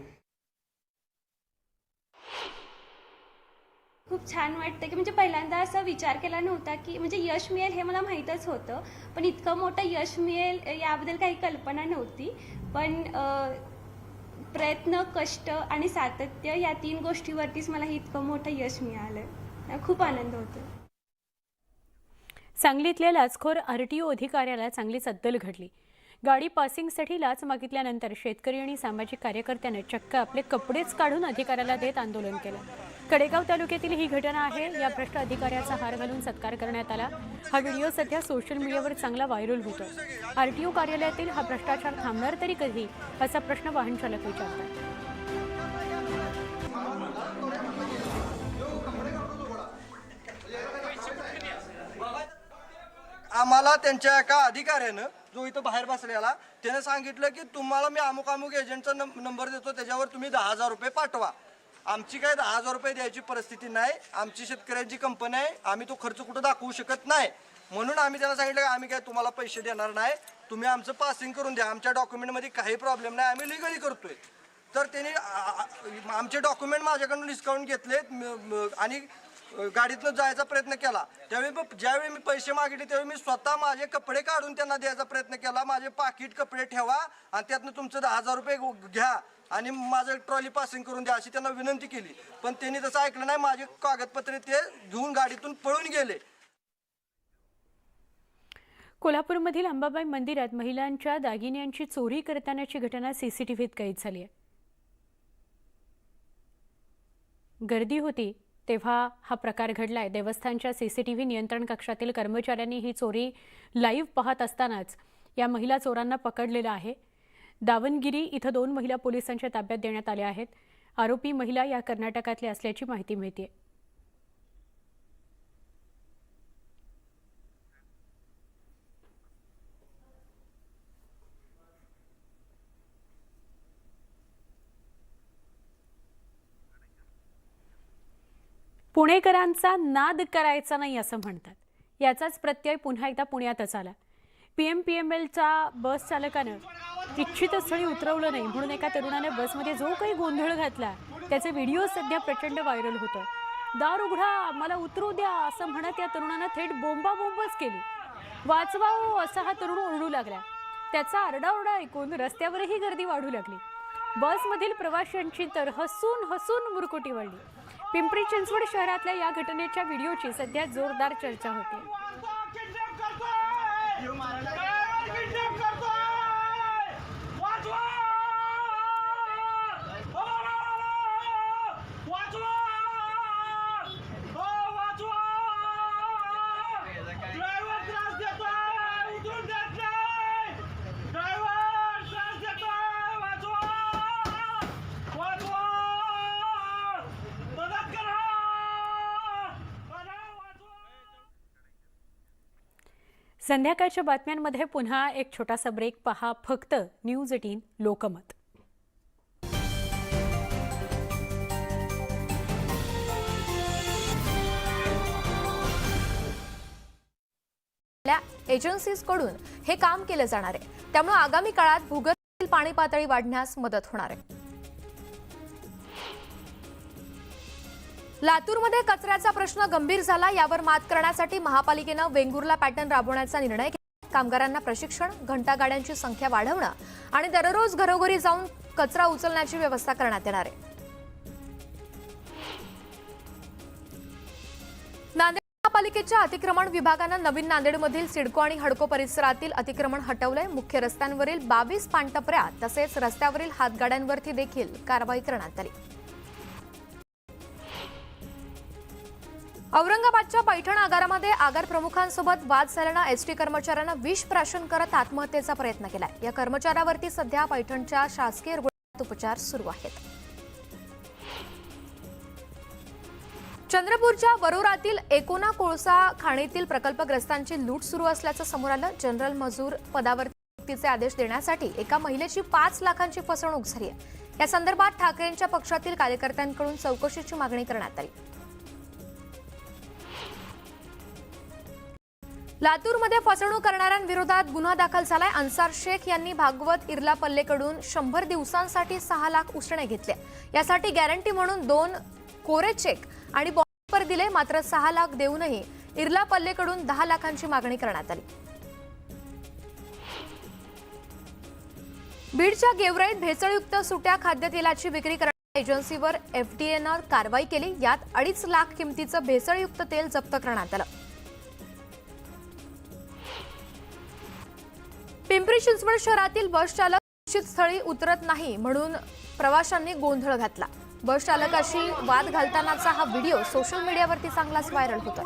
खूप छान वाटतं की म्हणजे पहिल्यांदा असा विचार केला नव्हता की म्हणजे यश मिळेल हे मला माहीतच होतं, पण इतकं मोठं यश मिळेल याबद्दल काही कल्पना नव्हती. पण प्रयत्न, कष्ट आणि सातत्य या 3 गोष्टीवरतीच मला हे इतकं मोठं यश मिळालं. खूप आनंद होतो. सांगलीतल्या लाचखोर RTO अधिकाऱ्याला चांगलीच अद्दल घडली. गाडी पासिंगसाठी लाच मागितल्यानंतर शेतकरी आणि सामाजिक कार्यकर्त्याने चक्क आपले कपडेच काढून अधिकाऱ्याला देत आंदोलन केलं. कडेगाव तालुक्यातील ही घटना आहे. या भ्रष्ट अधिकाऱ्याचा हार घालून सत्कार करण्यात आला. हा व्हिडिओ सध्या सोशल मीडियावर चांगला व्हायरल होतो. RTO कार्यालयातील हा भ्रष्टाचार थांबणार तरी कधी असा प्रश्न वाहन चालक विचारतात. आम्हाला त्यांच्या एका अधिकाऱ्यानं जो इथं बाहेर बसलेला त्याने सांगितलं की तुम्हाला मी अमुक अमुक एजंटचा नंबर देतो, त्याच्यावर तुम्ही 10,000 रुपये पाठवा. आमची काय 10,000 रुपये द्यायची परिस्थिती नाही. आमची शेतकऱ्यांची कंपनी आहे, आम्ही तो खर्च कुठं दाखवू शकत नाही. म्हणून आम्ही त्यांना सांगितलं की आम्ही काय तुम्हाला पैसे देणार नाही, तुम्ही आमचं पासिंग करून द्या. आमच्या डॉक्युमेंटमध्ये काही प्रॉब्लेम नाही, आम्ही लिगली करतोय. तर त्यांनी आमचे डॉक्युमेंट माझ्याकडून डिस्काउंट घेतलेत आणि गाडीतनं जायचा प्रयत्न केला. त्यावेळी ज्यावेळी मी पैसे मागितले त्यावेळी मी स्वतः माझे कपडे काढून त्यांना द्यायचा प्रयत्न केला. माझे पाकिट कपडे ठेवा आणि त्यातनं तुमचं 10,000 रुपये घ्या आणि माझं ट्रॉली पासिंग करून द्या अशी त्यांना विनंती केली. पण त्यांनी तसं ऐकलं नाही. माझे कागदपत्रे ते घेऊन गाडीतून पळून गेले. कोल्हापूरमधील अंबाबाई मंदिरात महिलांच्या दागिन्यांची चोरी करतानाची घटना CCTVत कैद झाली आहे. गर्दी होती तेव्हा हा प्रकार घडलाय. देवस्थानच्या CCTV नियंत्रण कक्षातील कर्मचाऱ्यांनी ही चोरी लाईव्ह पाहत असतानाच या महिला चोरांना पकडलेलं आहे. दावणगिरी इथं 2 महिला पोलिसांच्या ताब्यात देण्यात आल्या आहेत. आरोपी महिला या कर्नाटकातल्या असल्याची माहिती मिळते. पुणेकरांचा नाद करायचा नाही असं म्हणतात. याचाच प्रत्यय पुन्हा एकदा पुण्यातच आला. PMPMLचा बस चालकानं इच्छित स्थळी उतरवलं नाही म्हणून एका तरुणाने बसमध्ये जो काही गोंधळ घातला त्याचे व्हिडिओ सध्या प्रचंड व्हायरल होतो. दार उघडा, मला उतरू द्या असं म्हणत या तरुणानं थेट बोंबाबोंबच केली. वाचवाओ असा हा तरुण ओरडू लागला. त्याचा आरडाओरडा ऐकून रस्त्यावरही गर्दी वाढू लागली. बसमधील प्रवाशांची तर हसून हसून मुरकुटी वळली. पिंपरी चिंचवड शहरातल्या या घटनेच्या व्हिडिओची सध्या जोरदार चर्चा होते. संध्याकाळच्या बातम्यांमध्ये पुन्हा एक छोटासा ब्रेक. पहा फक्त न्यूज 18 लोकमत. एजन्सीजकडून हे काम केले जाणार आहे, त्यामुळे आगामी काळात भूगर्भातील पाणी पातळी वाढण्यास मदत होणार आहे. लातूरमध्ये कचऱ्याचा प्रश्न गंभीर झाला. यावर मात करण्यासाठी महापालिकेनं वेंगुर्ला पॅटर्न राबवण्याचा निर्णय घेतला. कामगारांना प्रशिक्षण, घंटागाड्यांची संख्या वाढवणं आणि दररोज घरोघरी जाऊन कचरा उचलण्याची व्यवस्था करण्यात येणार आहे. नांदेड महापालिकेच्या अतिक्रमण विभागानं नवीन नांदेडमधील सिडको आणि हडको परिसरातील अतिक्रमण हटवलंय. मुख्य रस्त्यांवरील 22 पानटपऱ्या तसेच रस्त्यावरील हातगाड्यांवरती देखील कारवाई करण्यात आली. औरंगाबादच्या पैठण आगारामध्ये आगार प्रमुखांसोबत वाद झाल्यानं एसटी कर्मचाऱ्यानं विष प्राशन करत आत्महत्येचा प्रयत्न केलाय. या कर्मचाऱ्यावरती सध्या पैठणच्या शासकीय रुग्णालयात उपचार सुरू आहेत. चंद्रपूरच्या वरोरातील एकोना कोळसा खाणीतील प्रकल्पग्रस्तांची लूट सुरू असल्याचं समोर आलं. जनरल मजूर पदावर नियुक्तीचे आदेश देण्यासाठी एका महिलेची 5 लाखांची फसवणूक झाली आहे. या संदर्भात ठाकरेंच्या पक्षातील कार्यकर्त्यांकडून चौकशीची मागणी करण्यात आली. लातूरमध्ये फसवणूक करणाऱ्यांविरोधात गुन्हा दाखल झालाय. अन्सार शेख यांनी भागवत इर्लापल्लेकडून 100 दिवसांसाठी 6 लाख उसणे घेतले. यासाठी गॅरंटी म्हणून 2 कोरे चेक आणि बॉन्ड दिले. मात्र 6 लाख देऊनही इर्लापल्लेकडून 10 लाखांची मागणी करण्यात आली. बीडच्या गेवराईत भेसळयुक्त सुट्या खाद्यतेलाची विक्री करणाऱ्या एजन्सीवर एफडीएनं कारवाई केली. यात 2.5 लाख किमतीचं भेसळयुक्त तेल जप्त करण्यात आलं. पिंपरी चिंचवड शहरातील बस चालक निश्चित स्थळी उतरत नाही म्हणून प्रवाशांनी गोंधळ घातला. बस चालकाशी वाद घालतानाचा हा व्हिडिओ सोशल मीडियावरती चांगलाच व्हायरल होतो.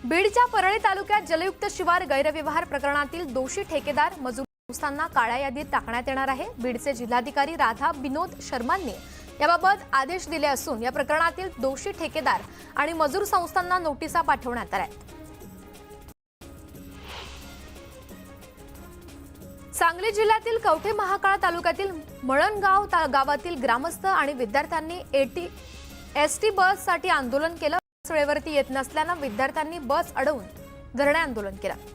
बीडच्या परळी तालुक्यात जलयुक्त शिवार गैरव्यवहार प्रकरणातील दोषी ठेकेदार मजूर संस्थांना काळ्या यादीत टाकण्यात येणार आहे. बीडचे जिल्हाधिकारी राधा विनोद शर्मांनी याबाबत आदेश दिले असून या प्रकरणातील दोषी ठेकेदार आणि मजूर संस्थांना नोटिसा पाठवण्यात आल्या. सांगली जिल्ह्यातील कवठे महाकाळ तालुक्यातील मळणगाव गावातील ग्रामस्थ आणि विद्यार्थ्यांनी एसटी बससाठी आंदोलन केलं. बस वेळेवरती येत नसल्यानं विद्यार्थ्यांनी बस अडवून धरणे आंदोलन केलं.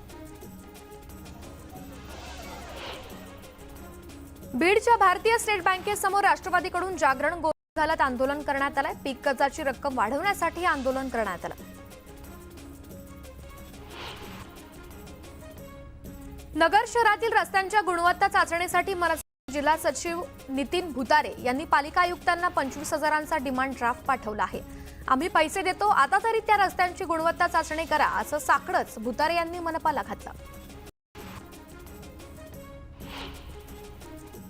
बीडच्या भारतीय स्टेट बँकेसमोर राष्ट्रवादीकडून जागरण गोंधळ घालत आंदोलन करण्यात आलंय. पीक कर्जाची रक्कम वाढवण्यासाठी आंदोलन करण्यात आलं. नगर शहरातील रस्त्यांच्या गुणवत्ता चाचणीसाठी मनसे जिल्हा सचिव नितीन भुतारे यांनी पालिका आयुक्तांना 25,000चा डिमांड ड्राफ्ट पाठवला आहे. आम्ही पैसे देतो, आता तरी त्या रस्त्यांची गुणवत्ता चाचणी करा असं साकडंच भुतारे यांनी मनपाला घातलं.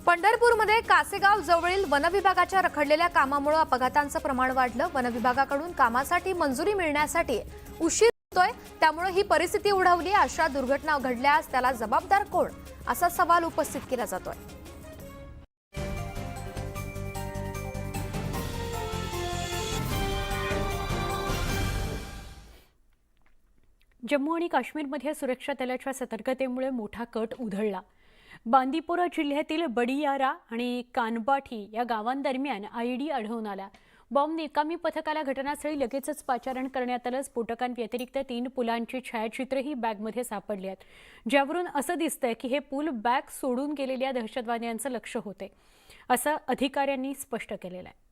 पंढरपूरमध्ये कासेगाव जवळील वनविभागाच्या रखडलेल्या कामामुळे अपघातांचं प्रमाण वाढलं. वनविभागाकडून कामासाठी मंजुरी मिळण्यासाठी उशीर होतोय, त्यामुळे ही परिस्थिती उडवली. अशा दुर्घटना घडल्यास त्याला जबाबदार कोण असा सवाल उपस्थित केला जातोय. जम्मू आणि काश्मीरमध्ये सुरक्षा दलाच्या सतर्कतेमुळे मोठा कट उधळला. बांदीपोरा जिल्ह्यातील बडियारा आणि कानबाठी या गावांदरम्यान आयईडी आढळून आला. बॉम्ब निकामी पथकाला घटनास्थळी लगेचच पाचारण करण्यात आलं. स्फोटकांव्यतिरिक्त 3 पुलांची छायाचित्रही बॅगमध्ये सापडली आहेत, ज्यावरून असं दिसतंय की हे पूल बॅग सोडून गेलेल्या दहशतवाद्यांचं लक्ष्य होते, असं अधिकाऱ्यांनी स्पष्ट केलेलं आहे.